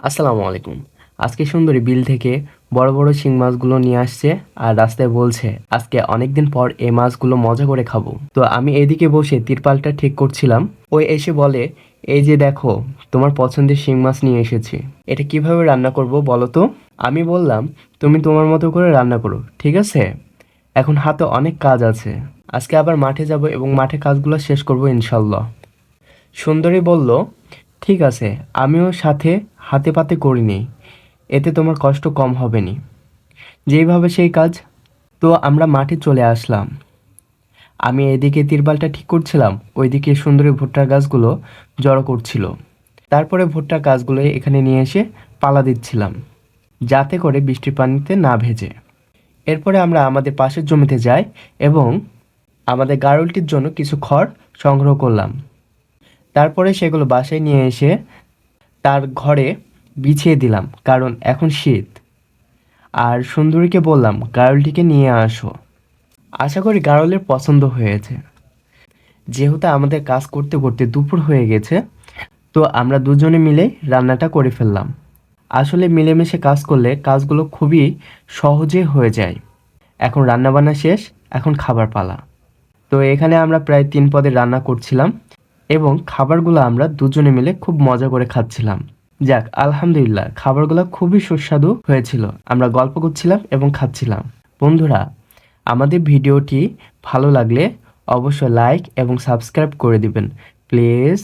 আসসালামু আলাইকুম। আজকে সুন্দরী বিল থেকে বড় বড় শিং মাছগুলো নিয়ে আসছে আর রাস্তায় বলছে আজকে অনেকদিন পর এই মাছগুলো মজা করে খাবো। তো আমি এদিকে বসে তিরপালটা ঠিক করছিলাম। ওই এসে বলে, এই যে দেখো, তোমার পছন্দের শিং মাছ নিয়ে এসেছি। এটা কিভাবে রান্না করব বলো তো? আমি বললাম, তুমি তোমার মতো করে রান্না করো, ঠিক আছে? এখন হাতে অনেক কাজ আছে। আজকে আবার মাঠে যাব এবং মাঠে কাজগুলো শেষ করব ইনশাল্লাহ। সুন্দরী বলল, ঠিক আছে, আমিও সাথে হাতে পাতে করিনি, এতে তোমার কষ্ট কম হবে নি। যেইভাবে সেই কাজ। তো আমরা মাঠে চলে আসলাম। আমি এদিকে তিরপালটা ঠিক করছিলাম, ওইদিকে সুন্দরী ভুট্টার গাছগুলো জড়ো করছিল। তারপরে ভুট্টার গাছগুলো এখানে নিয়ে এসে পালা দিচ্ছিলাম, যাতে করে বৃষ্টির পানিতে না ভেজে। এরপরে আমরা আমাদের পাশের জমিতে যাই এবং আমাদের গাড়লটির জন্য কিছু খড় সংগ্রহ করলাম। তারপরে সেগুলো বাসায় নিয়ে এসে তার ঘরে বিছিয়ে দিলাম, কারণ এখন শীত। আর সুন্দরীকে বললাম গারলটিকে নিয়ে আসো। আশা করি গারলের পছন্দ হয়েছে। যেহেতু আমাদের কাজ করতে করতে দুপুর হয়ে গেছে, তো আমরা দুজনে মিলে রান্নাটা করে ফেললাম। আসলে মিলেমিশে কাজ করলে কাজগুলো খুবই সহজে হয়ে যায়। এখন রান্নাবান্না শেষ, এখন খাবার পালা। তো এখানে আমরা প্রায় 3 পদের রান্না করছিলাম এবং খাবারগুলো আমরা দুজনে মিলে খুব মজা করে খাচ্ছিলাম। যাক, আলহামদুলিল্লাহ, খাবারগুলো খুবই সুস্বাদু হয়েছিল। আমরা গল্প করছিলাম এবং খাচ্ছিলাম। বন্ধুরা, আমাদের ভিডিওটি ভালো লাগলে অবশ্যই লাইক এবং সাবস্ক্রাইব করে দিবেন প্লিজ।